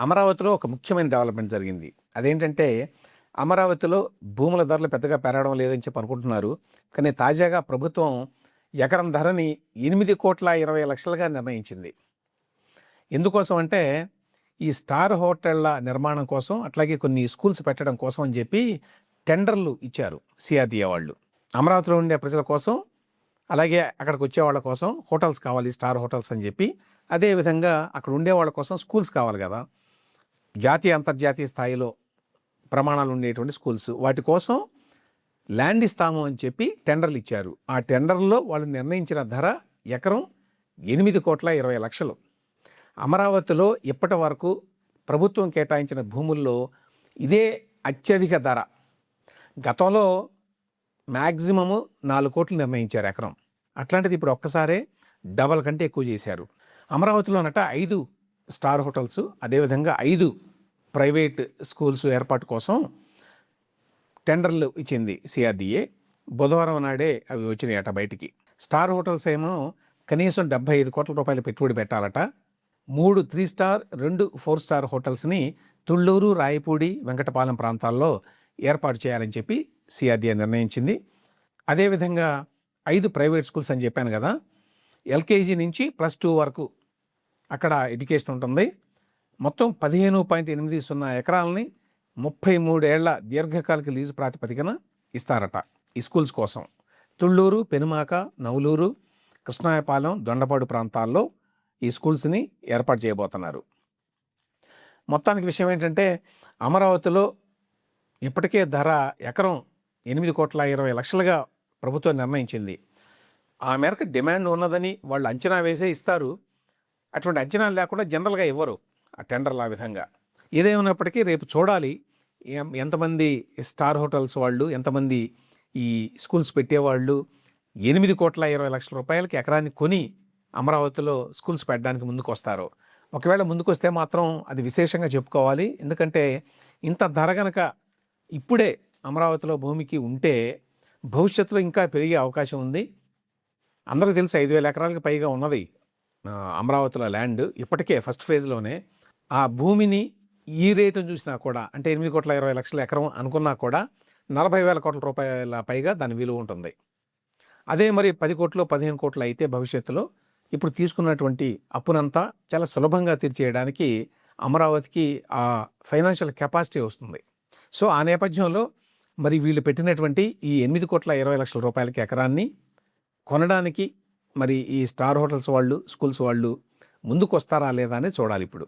అమరావతిలో ఒక ముఖ్యమైన డెవలప్మెంట్ జరిగింది. అదేంటంటే, అమరావతిలో భూముల ధరలు పెద్దగా పెరగడం లేదని చెప్పి అనుకుంటున్నారు. కానీ తాజాగా ప్రభుత్వం ఎకరం ధరని 8,20,00,000గా నిర్ణయించింది. ఎందుకోసం అంటే, ఈ స్టార్ హోటళ్ల నిర్మాణం కోసం, అట్లాగే కొన్ని స్కూల్స్ పెట్టడం కోసం అని చెప్పి టెండర్లు ఇచ్చారు సిఆర్‌డీఏ వాళ్ళు. అమరావతిలో ఉండే ప్రజల కోసం, అలాగే అక్కడికి వచ్చే వాళ్ళ కోసం హోటల్స్ కావాలి, స్టార్ హోటల్స్ అని చెప్పి. అదేవిధంగా అక్కడ ఉండే వాళ్ళ కోసం స్కూల్స్ కావాలి కదా! జాతీయ, అంతర్జాతీయ స్థాయిలో ప్రమాణాలు ఉండేటువంటి స్కూల్స్. వాటి కోసం ల్యాండ్ ఇస్తాము అని చెప్పి టెండర్లు ఇచ్చారు. ఆ టెండర్‌లో వాళ్ళు నిర్ణయించిన ధర ఎకరం 8,20,00,000. అమరావతిలో ఇప్పటి వరకు ప్రభుత్వం కేటాయించిన భూముల్లో ఇదే అత్యధిక ధర. గతంలో మ్యాక్సిమము 4 కోట్లు నిర్ణయించారు ఎకరం. అట్లాంటిది ఇప్పుడు ఒక్కసారే డబల్ కంటే ఎక్కువ చేశారు. అమరావతిలోనట 5 స్టార్ హోటల్స్, అదేవిధంగా 5 ప్రైవేట్ స్కూల్స్ ఏర్పాటు కోసం టెండర్లు ఇచ్చింది సిఆర్‌డీఏ. బుధవారం నాడే అవి వచ్చినాయట బయటికి. స్టార్ హోటల్స్ ఏమో కనీసం 75 కోట్ల రూపాయలు పెట్టుబడి పెట్టాలట. 3 3 స్టార్, 2 4 స్టార్ హోటల్స్ని తుళ్ళూరు, రాయపూడి, వెంకటపాలెం ప్రాంతాల్లో ఏర్పాటు చేయాలని చెప్పి సిఆర్‌డీఏ నిర్ణయించింది. అదేవిధంగా 5 ప్రైవేట్ స్కూల్స్ అని చెప్పాను కదా, ఎల్కేజీ నుంచి +2 వరకు అక్కడ ఎడ్యుకేషన్ ఉంటుంది. మొత్తం 15.80 ఎకరాలని 33 ఏళ్ల దీర్ఘకాలిక లీజు ప్రాతిపదికన ఇస్తారట ఈ స్కూల్స్ కోసం. తుళ్ళూరు, పెనుమాక, నవలూరు, కృష్ణాయపాలెం, దొండపాడు ప్రాంతాల్లో ఈ స్కూల్స్ని ఏర్పాటు చేయబోతున్నారు. మొత్తానికి విషయం ఏంటంటే, అమరావతిలో ఇప్పటికే ధర ఎకరం 8,20,00,000గా ప్రభుత్వం నిర్ణయించింది. ఆ మేరకు డిమాండ్ ఉన్నదని వాళ్ళు అంచనా వేసే ఇస్తారు. అటువంటి అంచనాలు లేకుండా జనరల్గా ఇవ్వరు ఆ టెండర్లు ఆ విధంగా. ఏదేమైనప్పటికీ రేపు చూడాలి ఎంతమంది స్టార్ హోటల్స్ వాళ్ళు, ఎంతమంది ఈ స్కూల్స్ పెట్టేవాళ్ళు 8,20,00,000 ఎకరాన్ని కొని అమరావతిలో స్కూల్స్ పెట్టడానికి ముందుకు వస్తారు. ఒకవేళ ముందుకు వస్తే మాత్రం అది విశేషంగా చెప్పుకోవాలి. ఎందుకంటే ఇంత ధర గనక ఇప్పుడే అమరావతిలో భూమికి ఉంటే భవిష్యత్తులో ఇంకా పెరిగే అవకాశం ఉంది. అందరికీ తెలుసు 5,000 ఎకరాలకు పైగా ఉన్నది అమరావతిలో ల్యాండ్. ఇప్పటికే ఫస్ట్ ఫేజ్లోనే ఆ భూమిని ఈ రేటును చూసినా కూడా, అంటే 8,20,00,000 ఎకరం అనుకున్నా కూడా 40,000 కోట్ల రూపాయల పైగా దాని విలువ ఉంటుంది. అదే మరి 10 కోట్లు 15 కోట్లు అయితే భవిష్యత్తులో ఇప్పుడు తీసుకున్నటువంటి అప్పునంతా చాలా సులభంగా తీర్చేయడానికి అమరావతికి ఆ ఫైనాన్షియల్ కెపాసిటీ వస్తుంది. సో ఆ నేపథ్యంలో మరి వీళ్ళు పెట్టినటువంటి ఈ 8,20,00,000 ఎకరాన్ని కొనడానికి మరి ఈ స్టార్ హోటల్స్ వాళ్ళు, స్కూల్స్ వాళ్ళు ముందుకు వస్తారా లేదా అనేది చూడాలి ఇప్పుడు.